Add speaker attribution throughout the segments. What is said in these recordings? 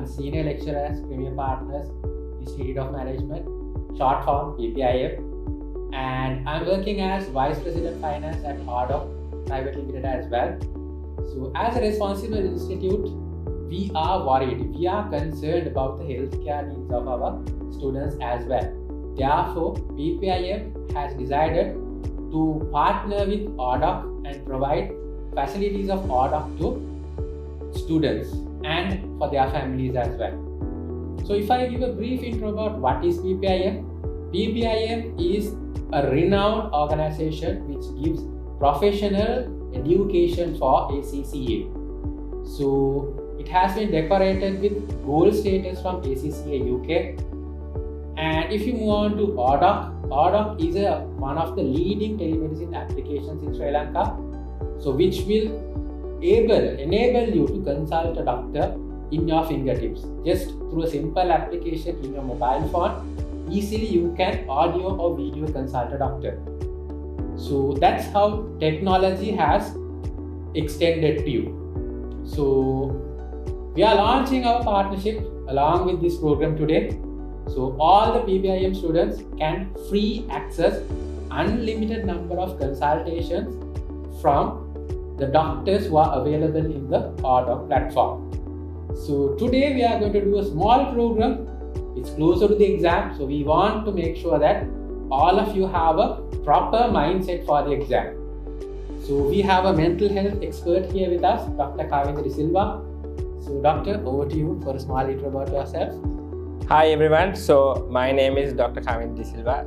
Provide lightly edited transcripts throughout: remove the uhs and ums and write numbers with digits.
Speaker 1: Senior Lecturer as Premier Partners, Institute of Management, short form PPIM, and I'm working as Vice President Finance at Ordoc Private Limited as well. So as a responsible institute, we are worried, we are concerned about the healthcare needs of our students as well. Therefore, PPIM has decided to partner with Ordoc and provide facilities of Ordoc to students and for their families as well. So if I give a brief intro about what is PPIM, PPIM is a renowned organization which gives professional education for ACCA. So it has been decorated with gold status from ACCA UK. And if you move on to Ordoc is one of the leading telemedicine applications in Sri Lanka. So which will enable you to consult a doctor in your fingertips. Just through a simple application in your mobile phone, easily you can audio or video consult a doctor. So that's how technology has extended to you. So we are launching our partnership along with this program today. So all the PPIM students can free access unlimited number of consultations from the doctors who are available in the Ordoc platform. So today we are going to do a small program. It's closer to the exam, so we want to make sure that all of you have a proper mindset for the exam. So we have a mental health expert here with us, Dr. Kavinda De Silva. So doctor, over to you for a small intro about yourself.
Speaker 2: Hi everyone, so my name is Dr. Kavinda De Silva.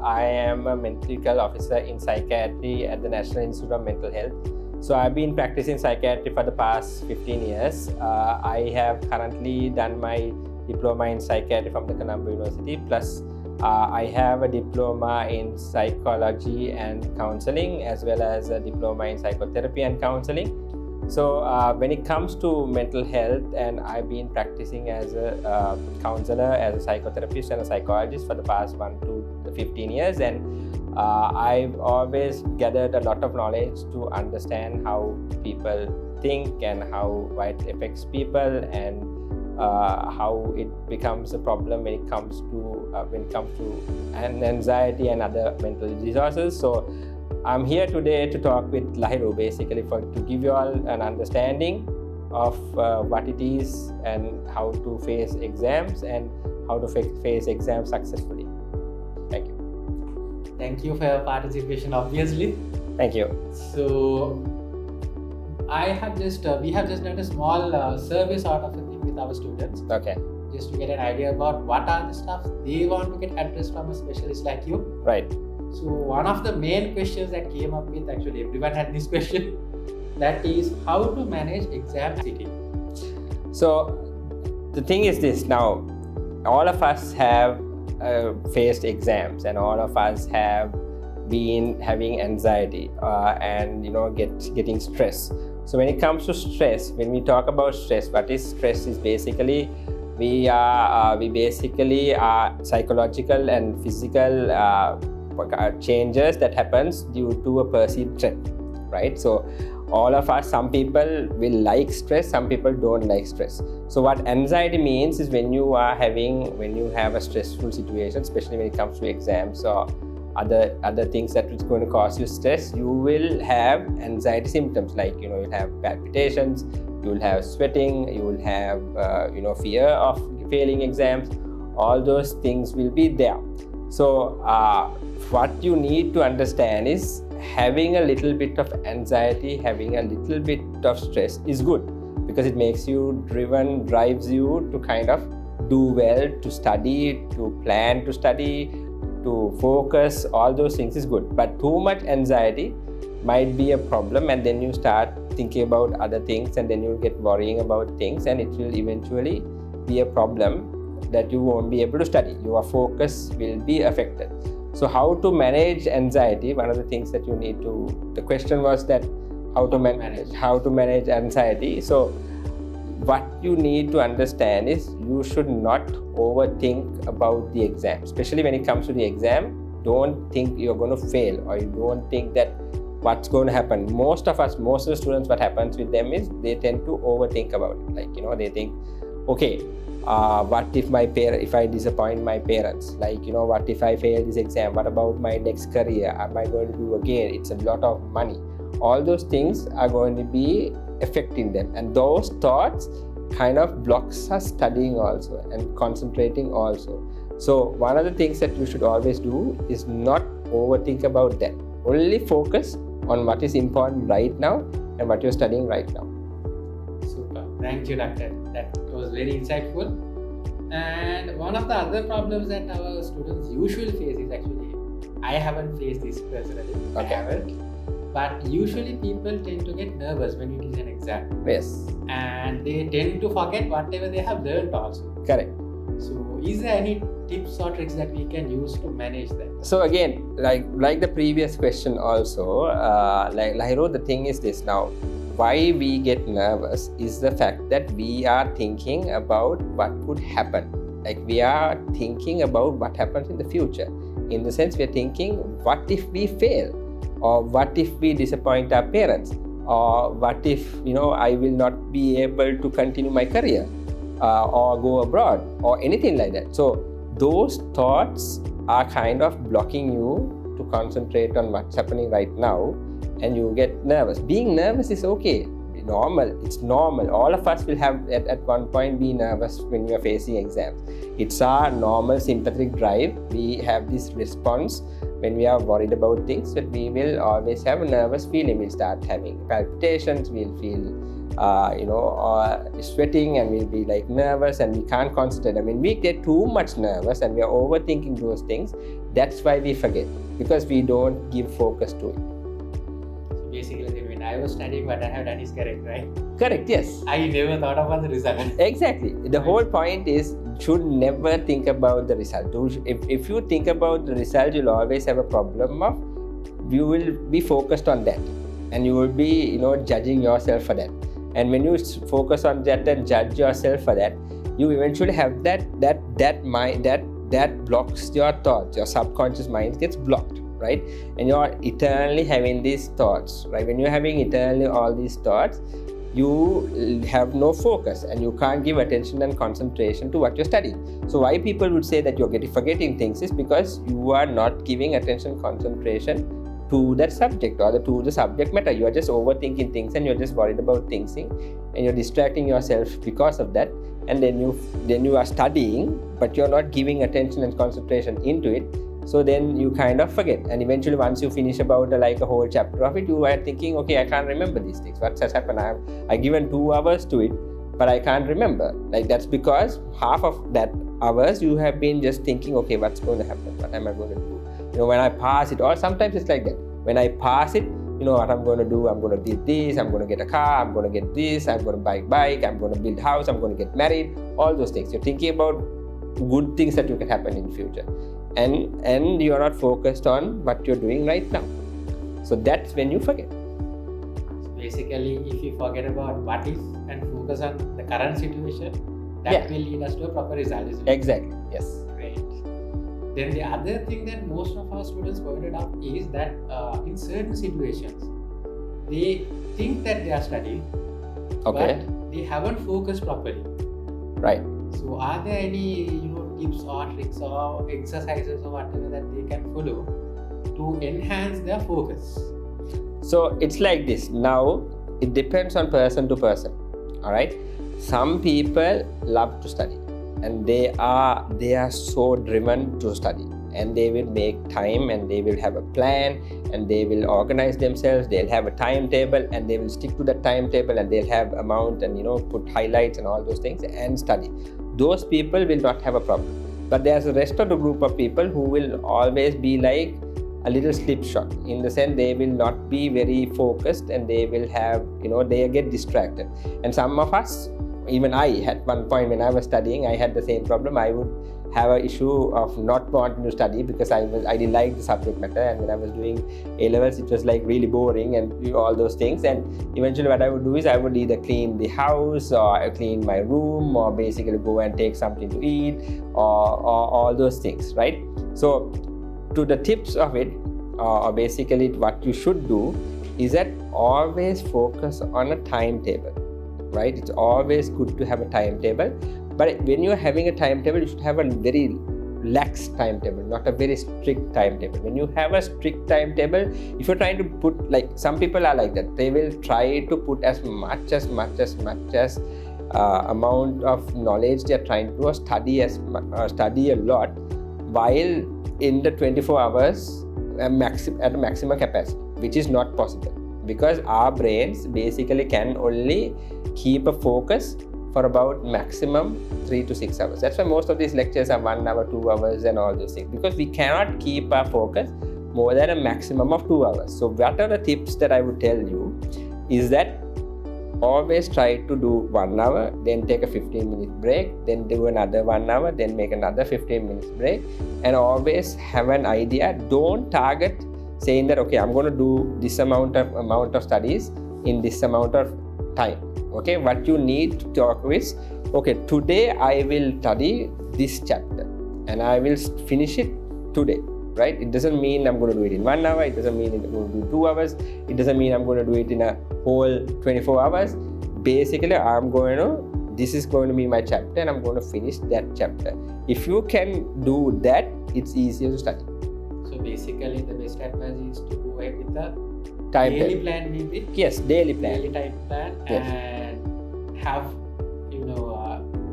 Speaker 2: I am a medical officer in psychiatry at the National Institute of Mental Health. So I've been practicing psychiatry for the past 15 years. I have currently done my diploma in psychiatry from the Colombo University, plus I have a diploma in psychology and counseling, as well as a diploma in psychotherapy and counseling. So when it comes to mental health, and I've been practicing as a counselor, as a psychotherapist and a psychologist for the past 1 to 15 years, and I've always gathered a lot of knowledge to understand how people think and why it affects people, and how it becomes a problem when it comes to anxiety and other mental disorders. So I'm here today to talk with Lahiru, basically to give you all an understanding of what it is and how to face exams and how to face exams successfully. Thank you.
Speaker 1: Thank you for your participation, obviously.
Speaker 2: Thank you.
Speaker 1: So we have just done a small survey sort of a thing with our students.
Speaker 2: Okay.
Speaker 1: Just to get an idea about what are the stuff they want to get addressed from a specialist like you.
Speaker 2: Right.
Speaker 1: So one of the main questions that came up with, actually everyone had this question, that is how to manage exam anxiety.
Speaker 2: So the thing is this, now all of us have faced exams, and all of us have been having anxiety and getting stress. So when it comes to stress, when we talk about stress, what is stress is basically we basically are psychological and physical changes that happens due to a perceived threat, right? So all of us, some people will like stress, some people don't like stress. So what anxiety means is when you have a stressful situation, especially when it comes to exams or other things that is going to cause you stress, you will have anxiety symptoms, like you'll have palpitations, you will have sweating, you will have fear of failing exams. All those things will be there. So what you need to understand is having a little bit of anxiety, having a little bit of stress is good, because it makes you drives you to kind of do well, to study, to plan to study, to focus. All those things is good, but too much anxiety might be a problem, and then you start thinking about other things, and then you'll get worrying about things, and it will eventually be a problem that you won't be able to study. Your focus will be affected. So how to manage anxiety? One of the things that you need to, the question was that how to manage anxiety. So what you need to understand is you should not overthink about the exam, especially when it comes to the exam. Don't think you're going to fail, or you don't think that what's going to happen. Most of the students, what happens with them is they tend to overthink about it. Like, they think, okay, What if I disappoint my parents? Like, what if I fail this exam? What about my next career? Am I going to do again? It's a lot of money. All those things are going to be affecting them, and those thoughts kind of blocks us studying also and concentrating also. So one of the things that you should always do is not overthink about that. Only focus on what is important right now and what you're studying right now.
Speaker 1: Super. Thank you, Doctor. That was very insightful. And one of the other problems that our students usually face is actually, I haven't faced this personally.
Speaker 2: Okay.
Speaker 1: I haven't. But usually people tend to get nervous when it is an exam.
Speaker 2: Yes.
Speaker 1: And they tend to forget whatever they have learned also.
Speaker 2: Correct.
Speaker 1: So is there any tips or tricks that we can use to manage that?
Speaker 2: So again, like the previous question also, the thing is this now. Why we get nervous is the fact that we are thinking about what could happen. Like we are thinking about what happens in the future. In the sense, we are thinking, what if we fail? Or what if we disappoint our parents? Or what if, I will not be able to continue my career? Or go abroad? Or anything like that. So those thoughts are kind of blocking you to concentrate on what's happening right now, and you get nervous. Being nervous is okay. It's normal. All of us will have at one point be nervous when we are facing exams. It's our normal sympathetic drive. We have this response when we are worried about things, that we will always have a nervous feeling. We'll start having palpitations, we'll feel sweating, and we'll be like nervous, and we can't concentrate. When we get too much nervous and we are overthinking those things, that's why we forget, because we don't give focus to it.
Speaker 1: So basically, when I was studying, what I have done is correct, right?
Speaker 2: Correct, yes.
Speaker 1: I never thought about the result.
Speaker 2: Exactly. The whole point is, should never think about the result. If you think about the result, you'll always have a problem of, you will be focused on that, and you will be judging yourself for that. And when you focus on that and judge yourself for that, you eventually have that mind that blocks your thoughts. Your subconscious mind gets blocked, right? And you're eternally having these thoughts, right? When you're having eternally all these thoughts, you have no focus, and you can't give attention and concentration to what you're studying. So why people would say that you're forgetting things is because you are not giving attention, concentration to that subject or to the subject matter. You are just overthinking things, and you're just worried about things, and you're distracting yourself because of that. And then you are studying, but you're not giving attention and concentration into it. So then you kind of forget, and eventually once you finish about a whole chapter of it, you are thinking, okay, I can't remember these things. What has happened? I given 2 hours to it, but I can't remember. That's because half of that hours you have been just thinking, okay, what's going to happen? What am I going to do? When I pass it, or sometimes it's like that. When I pass it, what I'm going to do? I'm going to do this, I'm going to get a car, I'm going to get this, I'm going to buy a bike, I'm going to build a house, I'm going to get married, all those things. You're thinking about good things that you can happen in the future. And you are not focused on what you're doing right now. So that's when you forget.
Speaker 1: So basically, if you forget about what is and focus on the current situation, that will lead us to a proper result, isn't it?
Speaker 2: Exactly, yes.
Speaker 1: Great. Then the other thing that most of our students pointed out is that in certain situations, they think that they are studying,
Speaker 2: okay,
Speaker 1: but they haven't focused properly.
Speaker 2: Right.
Speaker 1: So are there any tips or tricks or exercises or whatever that they can follow to enhance their focus?
Speaker 2: So it's like this. Now it depends on person to person. All right. Some people love to study, and they are so driven to study, and they will make time, and they will have a plan, and they will organize themselves. They'll have a timetable, and they will stick to that timetable, and they'll have amount and put highlights and all those things and study. Those people will not have a problem. But there's the rest of the group of people who will always be like a little slipshod, in the sense they will not be very focused, and they will have they get distracted. And some of us, even I, at one point when I was studying, I had the same problem. I would have an issue of not wanting to study because I didn't like the subject matter, and when I was doing A-levels, it was like really boring and all those things. And eventually what I would do is I would either clean the house, or clean my room, or basically go and take something to eat, or all those things, right? So to the tips of it, or basically what you should do is that always focus on a timetable. Right? It's always good to have a timetable. But when you're having a timetable, you should have a very lax timetable, not a very strict timetable. When you have a strict timetable, if you're trying to put, like some people are like that, they will try to put as much amount of knowledge they are trying to do, or study a lot, while in the 24 hours at a maximum capacity, which is not possible, because our brains basically can only keep a focus for about maximum 3 to 6 hours. That's why most of these lectures are 1 hour, 2 hours and all those things, because we cannot keep our focus more than a maximum of 2 hours. So what are the tips that I would tell you is that always try to do 1 hour, then take a 15-minute break, then do another 1 hour, then make another 15 minutes break, and always have an idea. Don't target saying that, okay, I'm going to do this amount of studies in this amount of time. Okay, what you need to talk is, okay, today I will study this chapter and I will finish it today, right? It doesn't mean I'm going to do it in 1 hour, it doesn't mean I'm going to do 2 hours, it doesn't mean I'm going to do it in a whole 24 hours. Basically, this is going to be my chapter and I'm going to finish that chapter. If you can do that, it's easier to study.
Speaker 1: So basically, the best advice is to go ahead with the
Speaker 2: daily
Speaker 1: plan, maybe.
Speaker 2: Yes, daily plan.
Speaker 1: Daily time plan,
Speaker 2: yes.
Speaker 1: And have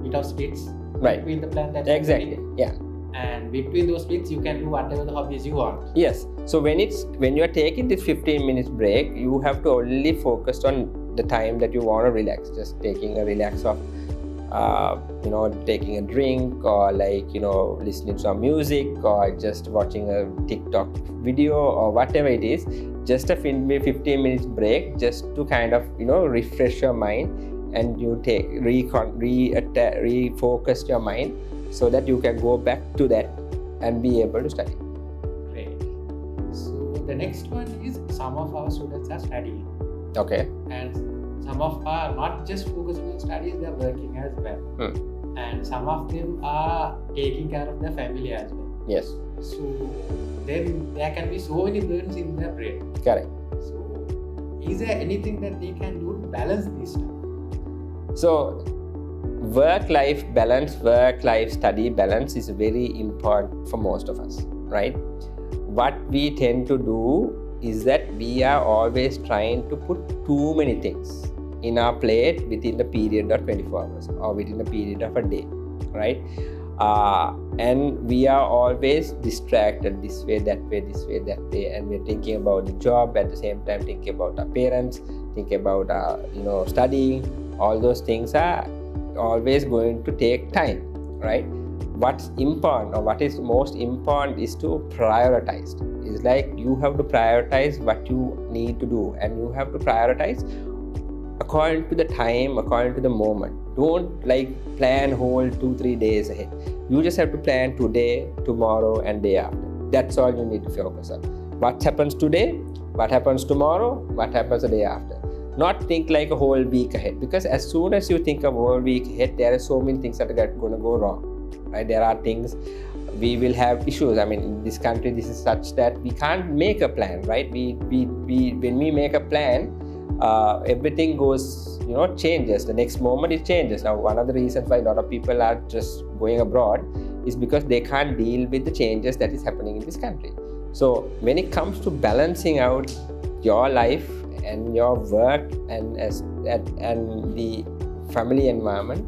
Speaker 1: bit of splits
Speaker 2: right
Speaker 1: between the plan that
Speaker 2: exactly. Yeah.
Speaker 1: And between those splits, you can do whatever the hobbies you want.
Speaker 2: Yes. So when you are taking this 15 minutes break, you have to only focus on the time that you want to relax. Just taking a relax of, taking a drink, or listening to some music, or just watching a TikTok video, or whatever it is. Just a 15 minutes break, just to kind of refresh your mind, and you refocus your mind, so that you can go back to that and be able to study.
Speaker 1: Great. So the next one is, some of our students are studying.
Speaker 2: Okay.
Speaker 1: And some of are not just focusing on studies, they are working as well. And some of them are taking care of their family as well.
Speaker 2: Yes.
Speaker 1: So then there can be so many burdens in their brain.
Speaker 2: Correct.
Speaker 1: So is there anything that they can do to balance this stuff?
Speaker 2: So work-life balance, work-life study balance is very important for most of us, right? What we tend to do is that we are always trying to put too many things in our plate within the period of 24 hours or within the period of a day, right? And we are always distracted this way, that way, and we're thinking about the job at the same time, thinking about our parents, thinking about studying. All those things are always going to take time, right? What's important, or what is most important, is to prioritize. It's like you have to prioritize what you need to do, and you have to prioritize according to the time, according to the moment. Don't plan whole 2-3 days ahead. You just have to plan today, tomorrow, and day after. That's all you need to focus on. What happens today, what happens tomorrow, what happens the day after. Not think like a whole week ahead, because as soon as you think a whole week ahead, there are so many things that are going to go wrong, right? There are things, we will have issues. I mean, in this country, this is such that we can't make a plan, right? When we make a plan, everything goes, changes. The next moment it changes. Now, one of the reasons why a lot of people are just going abroad is because they can't deal with the changes that is happening in this country. So when it comes to balancing out your life and your work and the family environment,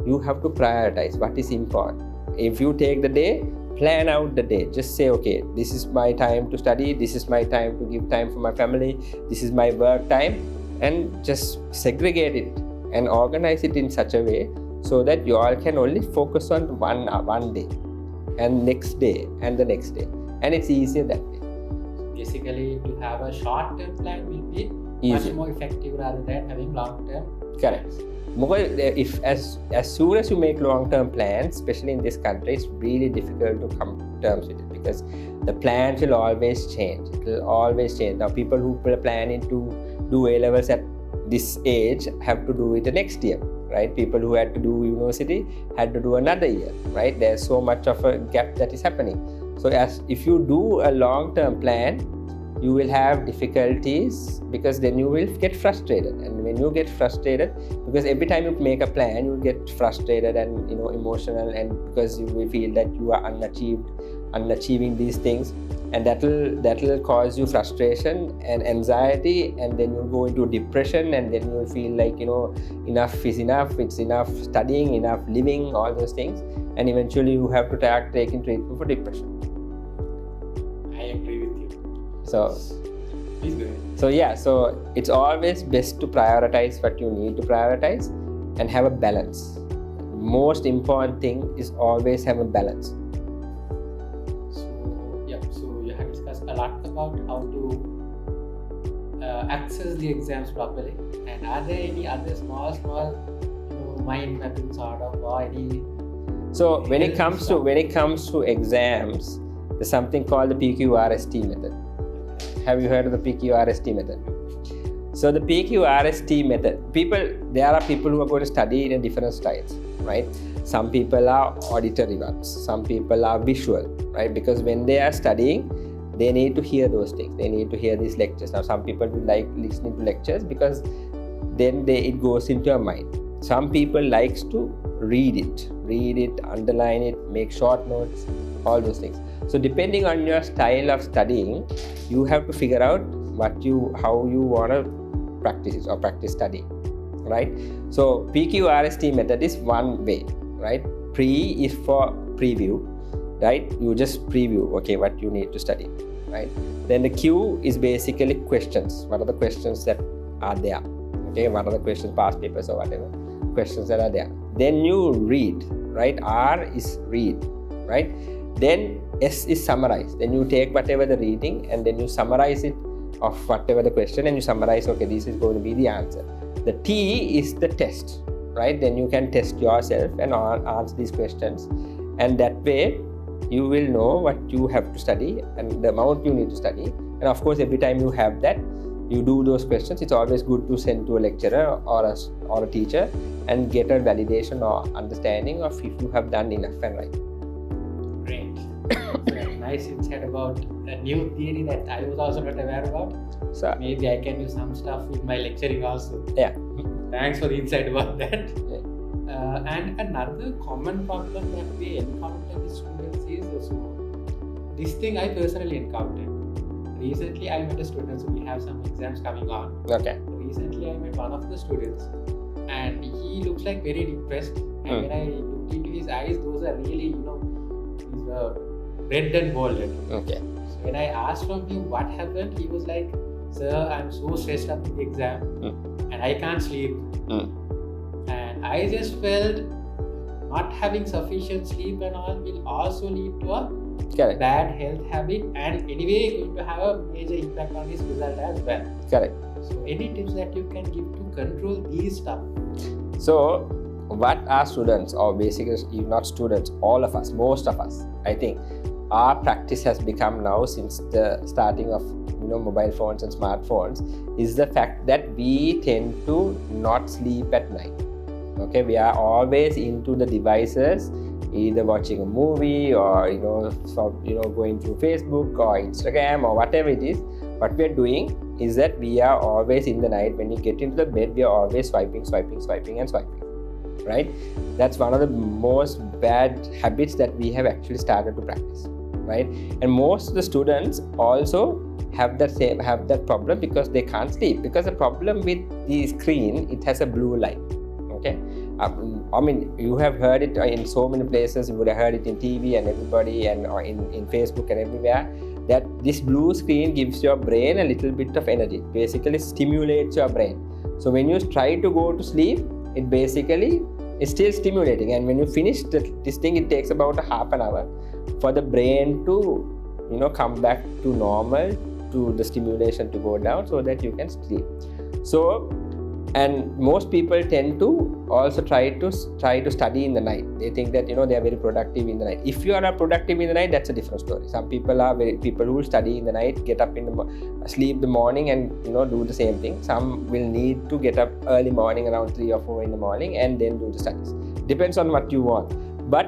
Speaker 2: you have to prioritize what is important. If you take the day, plan out the day. Just say, okay, this is my time to study, this is my time to give time for my family, this is my work time, and just segregate it and organize it in such a way so that you all can only focus on one day and next day and the next day, and it's easier that way.
Speaker 1: Basically, to have a short-term plan will be
Speaker 2: easy,
Speaker 1: much more effective rather than having long-term.
Speaker 2: Correct. If as soon as you make long-term plans, especially in this country, it's really difficult to come to terms with it, because the plans will always change. It will always change. Now, people who are planning to do A-levels at this age have to do it the next year, right? People who had to do university had to do another year, right? There's so much of a gap that is happening. So if you do a long-term plan, you will have difficulties, because then you will get frustrated. And when you get frustrated, because every time you make a plan, you get frustrated and emotional, and because you will feel that you are unachieving these things, and that will cause you frustration and anxiety, and then you'll go into depression, and then you'll feel like enough is enough, it's enough studying, enough living, all those things, and eventually you have to take in treatment for depression.
Speaker 1: I agree with you.
Speaker 2: So
Speaker 1: please go ahead.
Speaker 2: So it's always best to prioritize what you need to prioritize and have a balance. Most important thing is always have a balance.
Speaker 1: So you have discussed a lot about how to access the exams properly, and are there any other small mind mapping sort of, or any?
Speaker 2: So when it comes to exams, there's something called the PQRST method. Have you heard of the PQRST method? So the PQRST method, there are people who are going to study in different styles, right? Some people are auditory ones, some people are visual, right? Because when they are studying, they need to hear those things. They need to hear these lectures. Now, some people will like listening to lectures because then it goes into your mind. Some people likes to read it, underline it, make short notes, all those things. So depending on your style of studying, you have to figure out how you want to practice it or practice studying, right? So PQRST method is one way, right? Pre is for preview, right? You just preview, okay, what you need to study, right? Then the Q is basically questions. What are the questions that are there? Okay, what are the questions, past papers or whatever questions that are there? Then you read, right? R is read, right? Then S is summarize. Then you take whatever the reading and then you summarize it of whatever the question, and you summarize, okay, this is going to be the answer. The T is the test, right? Then you can test yourself and answer these questions, and that way you will know what you have to study and the amount you need to study. And of course, every time you have that, you do those questions, it's always good to send to a lecturer or a teacher and get a validation or understanding of if you have done enough and right.
Speaker 1: Great. Nice insight about a new theory that I was also not aware about. So maybe I can do some stuff with my lecturing also.
Speaker 2: Yeah.
Speaker 1: Thanks for the insight about that.
Speaker 2: Yeah.
Speaker 1: And another common problem that we encounter with students is this thing I personally encountered. Recently, I met a student, so we have some exams coming on.
Speaker 2: Okay.
Speaker 1: Recently, I met one of the students, and he looks like very depressed. And when I looked into his eyes, those are really, these were red and bolded.
Speaker 2: Okay.
Speaker 1: So when I asked from him what happened, he was like, "Sir, I'm so stressed up with the exam, and I can't sleep." And I just felt not having sufficient sleep and all will also lead to a
Speaker 2: Correct.
Speaker 1: bad health habit, and anyway going to have a major impact on his result as well.
Speaker 2: Correct.
Speaker 1: So any tips that you can give to control these stuff?
Speaker 2: So what are students, or basically not students, all of us, most of us, I think our practice has become now since the starting of mobile phones and smartphones is the fact that we tend to not sleep at night. Okay, we are always into the devices, either watching a movie or going through Facebook or Instagram or whatever it is. What we are doing is that we are always in the night, when you get into the bed, we are always swiping, right? That's one of the most bad habits that we have actually started to practice, right? And most of the students also have that problem because they can't sleep, because the problem with the screen, it has a blue light. Okay, I mean, you have heard it in so many places. You would have heard it in TV and everybody, and or in Facebook and everywhere, that this blue screen gives your brain a little bit of energy, basically stimulates your brain. So when you try to go to sleep, it basically is still stimulating, and when you finish this thing, it takes about a half an hour for the brain to come back to normal, to the stimulation to go down, so that you can sleep. So, and most people tend to also try to study in the night. They think that they are very productive in the night. If you are productive in the night, that's a different story. Some people are people who study in the night, get up sleep the morning and do the same thing. Some will need to get up early morning around 3 or 4 in the morning and then do the studies. Depends on what you want. But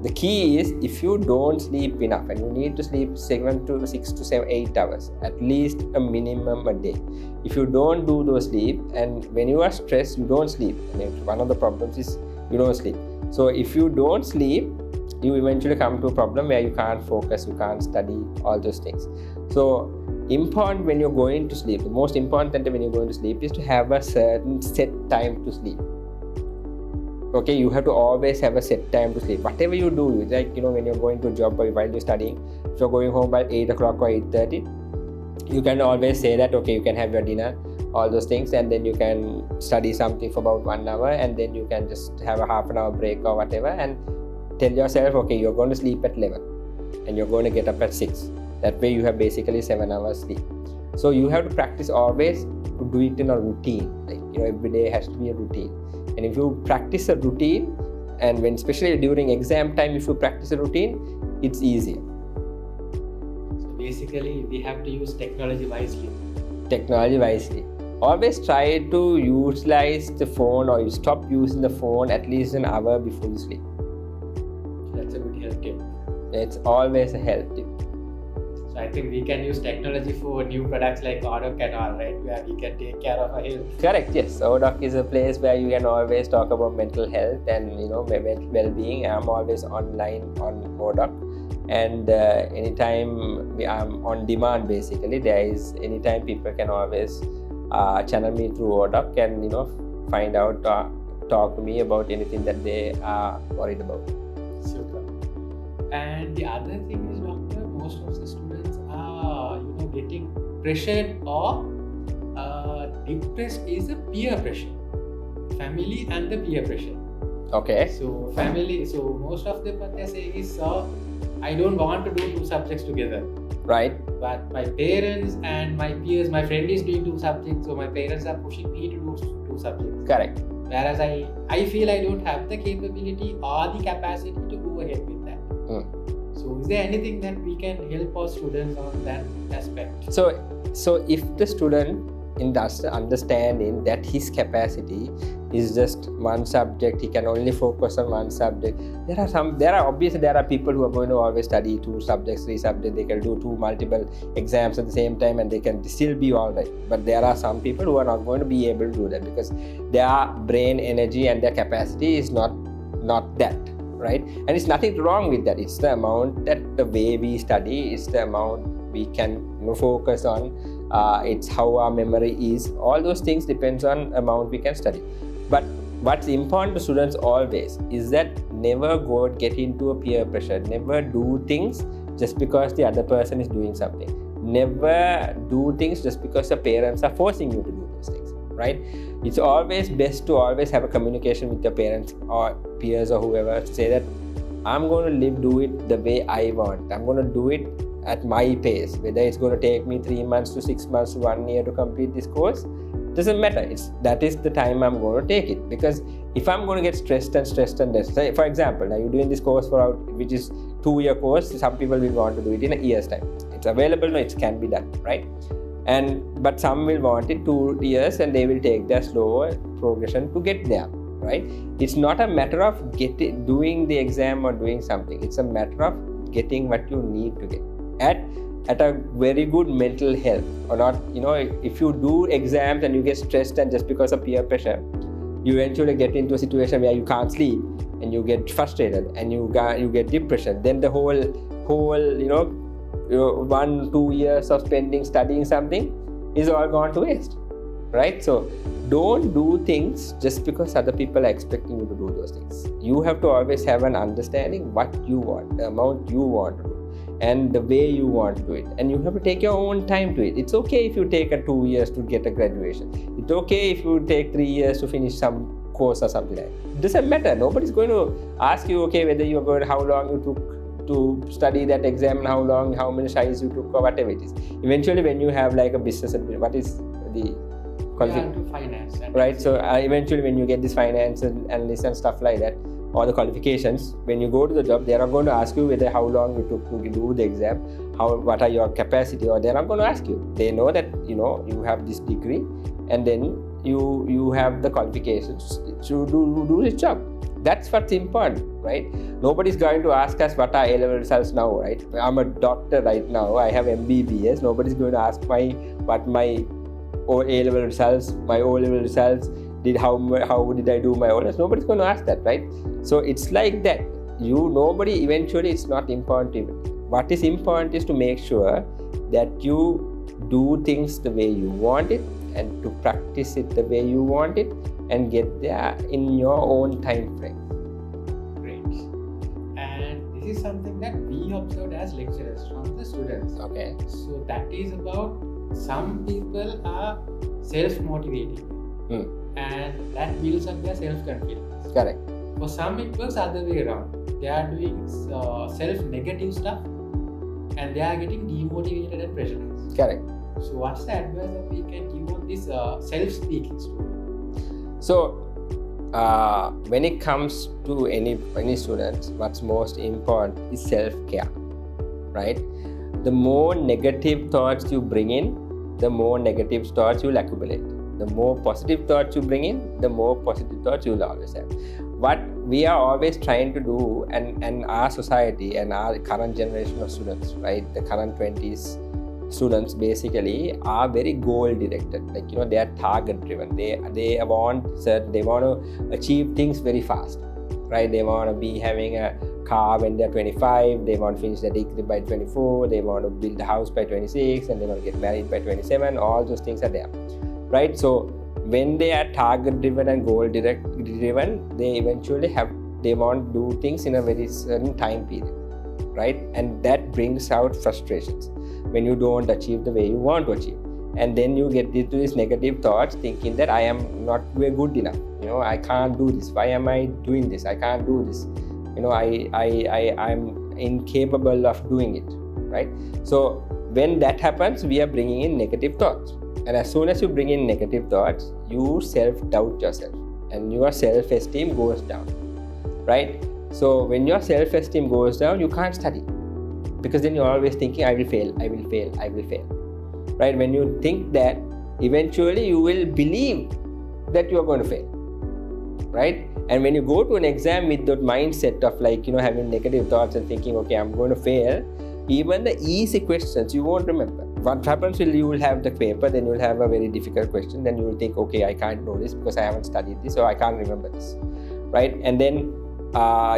Speaker 2: The key is, if you don't sleep enough, and you need to sleep 7 to 6 to 7, 8 hours, at least a minimum a day. If you don't do those sleep, and when you are stressed, you don't sleep. And one of the problems is you don't sleep. So if you don't sleep, you eventually come to a problem where you can't focus, you can't study, all those things. So important when you're going to sleep, the most important thing when you're going to sleep is to have a certain set time to sleep. Okay, you have to always have a set time to sleep. Whatever you do, like when you're going to a job or while you're studying, if you're going home by 8 o'clock or 8:30, you can always say that, okay, you can have your dinner, all those things, and then you can study something for about 1 hour, and then you can just have a half an hour break or whatever, and tell yourself, okay, you're going to sleep at 11 and you're going to get up at 6. That way you have basically 7 hours sleep. So you have to practice always to do it in a routine. Like every day has to be a routine. And if you practice a routine, and when especially during exam time, if you practice a routine, it's easier.
Speaker 1: So basically we have to use technology wisely.
Speaker 2: Always try to utilize the phone, or you stop using the phone at least an hour before you sleep.
Speaker 1: That's a good health tip.
Speaker 2: It's always a health tip.
Speaker 1: So I think we can use technology for new products like Audoc and all, right? Where we can take care of our health.
Speaker 2: Correct, yes. Audoc is a place where you can always talk about mental health and well-being. I'm always online on Audoc, and anytime I'm on demand. Basically, there is anytime people can always channel me through Audoc and find out, talk to me about anything that they are worried about.
Speaker 1: Super. And the other thing is, doctor, most of the students are getting pressured or depressed is the peer pressure, family and the peer pressure.
Speaker 2: Okay.
Speaker 1: So family, so most of them what they say is, sir, I don't want to do 2 subjects together.
Speaker 2: Right.
Speaker 1: But my parents and my peers, my friend is doing 2 subjects, so my parents are pushing me to do 2 subjects.
Speaker 2: Correct.
Speaker 1: Whereas I feel I don't have the capability or the capacity to go ahead with that. So is there anything that we can help our students on that aspect?
Speaker 2: So if the student is understanding that his capacity is just one subject, he can only focus on one subject. There are people who are going to always study 2 subjects, 3 subjects. They can do 2 multiple exams at the same time and they can still be all right. But there are some people who are not going to be able to do that because their brain energy and their capacity is not that, right? And it's nothing wrong with that. It's the amount that the way we study, it's the amount we can focus on. It's how our memory is. All those things depends on amount we can study. But what's important to students always is that never get into a peer pressure. Never do things just because the other person is doing something. Never do things just because the parents are forcing you to do those things, right? It's always best to always have a communication with your parents or peers or whoever to say that I'm going to do it the way I want. I'm going to do it at my pace. Whether it's going to take me 3 months to 6 months to 1 year to complete this course, doesn't matter. That is the time I'm going to take it. Because if I'm going to get stressed, say for example, now you're doing this course which is 2-year course. Some people will want to do it in a year's time. It's available, it can be done, right? But some will want it 2 years and they will take their slower progression to get there, right? It's not a matter of doing the exam or doing something. It's a matter of getting what you need to get at a very good mental health, or not. If you do exams and you get stressed and just because of peer pressure, you eventually get into a situation where you can't sleep and you get frustrated and you get depression. Then the whole 1-2 years of studying something is all gone to waste, right? So don't do things just because other people are expecting you to do those things. You have to always have an understanding what you want, the amount you want to do, and the way you want to do it, and you have to take your own time to it. It's okay if you take 2 years to get a graduation. It's okay if you take 3 years to finish some course or something like that. It doesn't matter. Nobody's going to ask you, okay, whether you're going, how long you took to study that exam, and how many tries you took, or whatever it is. Eventually, when you have like a business, what is the
Speaker 1: finance,
Speaker 2: right? So eventually, when you get this finance and analyst and stuff like that, or the qualifications, when you go to the job, they are not going to ask you whether how long you took to do the exam, what are your capacity, or they're not going to ask you. They know that you have this degree, and then you have the qualifications to do this job. That's what's important, right? Nobody's going to ask us what are A-level results now, right? I'm a doctor right now. I have MBBS. Nobody's going to ask what my A-level results, my O-level results, how did I do my O-levels? Nobody's going to ask that, right? So it's like that. Nobody, eventually it's not important even. What is important is to make sure that you do things the way you want it and to practice it the way you want it and get there in your own time frame.
Speaker 1: Great. And this is something that we observed as lecturers from the students.
Speaker 2: Okay.
Speaker 1: So that is about some people are self-motivating and that builds up their self-confidence.
Speaker 2: Correct.
Speaker 1: For some it works other way around. They are doing self-negative stuff and they are getting demotivated and pressurized.
Speaker 2: Correct.
Speaker 1: So what's the advice that we can give on this self-speaking story?
Speaker 2: So when it comes to any students, what's most important is self-care, right? The more negative thoughts you bring in, the more negative thoughts you'll accumulate. The more positive thoughts you bring in, the more positive thoughts you'll always have. What we are always trying to do, and our society and our current generation of students, right, the current 20s students basically are very goal directed. Like, they are target driven. They want to achieve things very fast, right? They want to be having a car when they're 25. They want to finish their degree by 24. They want to build a house by 26, and they want to get married by 27. All those things are there, right? So when they are target driven and goal driven, they eventually they want to do things in a very certain time period, right? And that brings out frustrations when you don't achieve the way you want to achieve. And then you get into these negative thoughts thinking that I am not good enough. I can't do this. Why am I doing this? I can't do this. I'm incapable of doing it, right? So when that happens, we are bringing in negative thoughts. And as soon as you bring in negative thoughts, you self-doubt yourself and your self-esteem goes down, right? So when your self-esteem goes down, you can't study. Because then you're always thinking, I will fail, right? When you think that, eventually you will believe that you are going to fail, right? And when you go to an exam with that mindset of having negative thoughts and thinking, okay, I'm going to fail, even the easy questions you won't remember. What happens is you will have the paper, then you will have a very difficult question, then you will think, okay, I can't know this because I haven't studied this, or I can't remember this, right? And then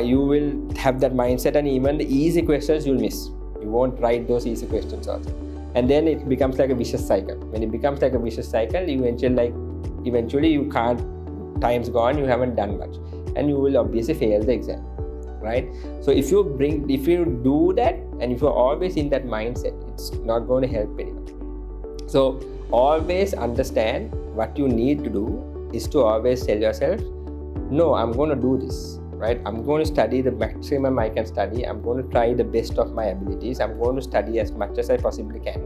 Speaker 2: you will have that mindset, and even the easy questions you'll miss. You won't write those easy questions also. And then it becomes like a vicious cycle. When it becomes like a vicious cycle, eventually you can't, time's gone, you haven't done much. And you will obviously fail the exam, right? So if you do that, and if you're always in that mindset, it's not going to help anyone. So always understand what you need to do is to always tell yourself, no, I'm going to do this. Right? I'm going to study the maximum I can study. I'm going to try the best of my abilities. I'm going to study as much as I possibly can.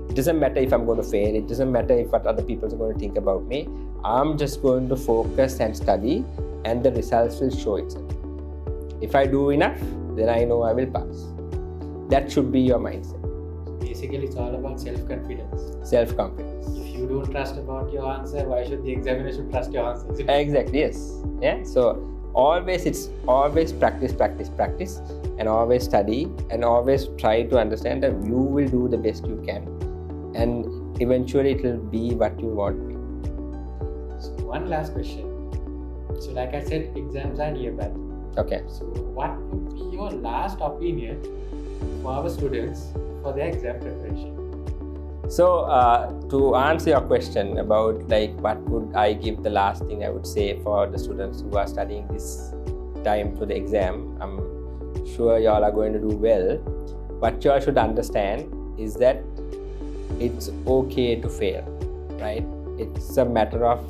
Speaker 2: It doesn't matter if I'm going to fail. It doesn't matter what other people are going to think about me. I'm just going to focus and study, and the results will show itself. If I do enough, then I know I will pass. That should be your mindset.
Speaker 1: Basically, it's all about self-confidence.
Speaker 2: Self-confidence.
Speaker 1: If you don't trust about your answer, why should the examiner should trust your answer?
Speaker 2: Exactly, yes. Yeah. So it's always practice, and always study, and always try to understand that you will do the best you can, and eventually it will be what you want to be.
Speaker 1: So one last question. So like I said, exams are nearby.
Speaker 2: Okay.
Speaker 1: So what would be your last opinion for our students for their exam preparation?
Speaker 2: So to answer your question about what would I give, the last thing I would say for the students who are studying this time to the exam, I'm sure y'all are going to do well. What y'all should understand is that it's okay to fail, right? It's a matter of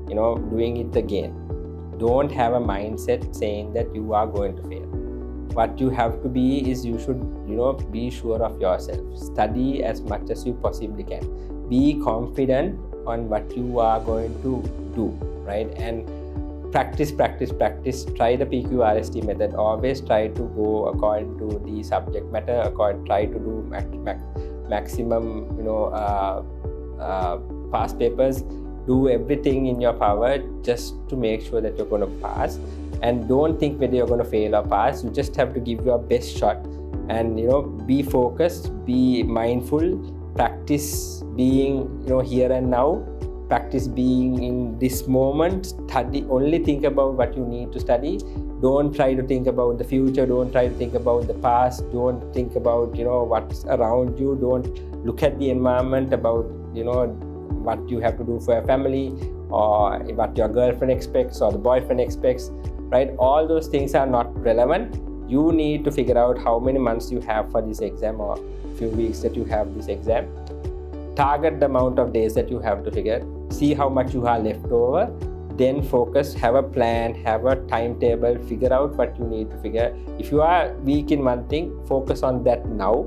Speaker 2: doing it again. Don't have a mindset saying that you are going to fail. What you have to be is you should be sure of yourself. Study as much as you possibly can. Be confident on what you are going to do, right? And practice. Try the PQRST method. Always try to go according to the subject matter. Try to do maximum past papers. Do everything in your power just to make sure that you're going to pass. and don't think whether you're going to fail or pass. You just have to give your best shot, and be focused, be mindful, practice being here and now, practice being in this moment, study, only think about what you need to study. Don't try to think about the future, don't try to think about the past, don't think about what's around you, don't look at the environment about what you have to do for your family, or what your girlfriend expects or the boyfriend expects, right? All those things are not relevant. You need to figure out how many months you have for this exam, or few weeks that you have this exam. Target the amount of days that you have to figure, see how much you have left over, then focus, have a plan, have a timetable, figure out what you need to figure. If you are weak in one thing, focus on that now,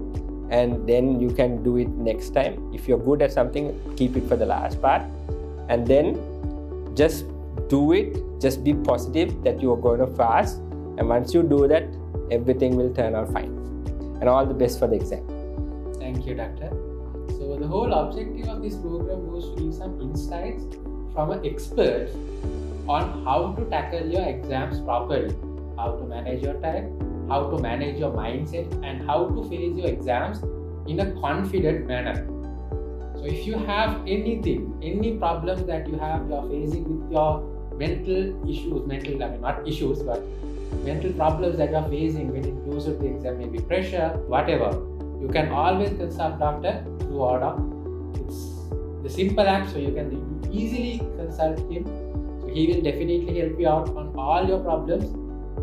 Speaker 2: and then you can do it next time. If you're good at something, keep it for the last part, and then just do it. Just be positive that you are going to pass, and once you do that, everything will turn out fine. And all the best for the exam.
Speaker 1: Thank you, Doctor. So the whole objective of this program was to give some insights from an expert on how to tackle your exams properly, how to manage your time, how to manage your mindset, and how to face your exams in a confident manner. So if you have any problems that you are facing with your mental problems that you are facing when it goes to the exam, maybe pressure, whatever, you can always consult doctor through order. It's the simple app, so you can easily consult him. So he will definitely help you out on all your problems.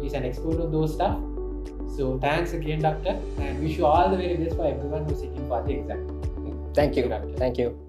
Speaker 1: He's an expert on those stuff. So thanks again, doctor, and wish you all the very best for everyone who's sitting for the exam.
Speaker 2: Thank you.
Speaker 1: Doctor.
Speaker 2: Thank you.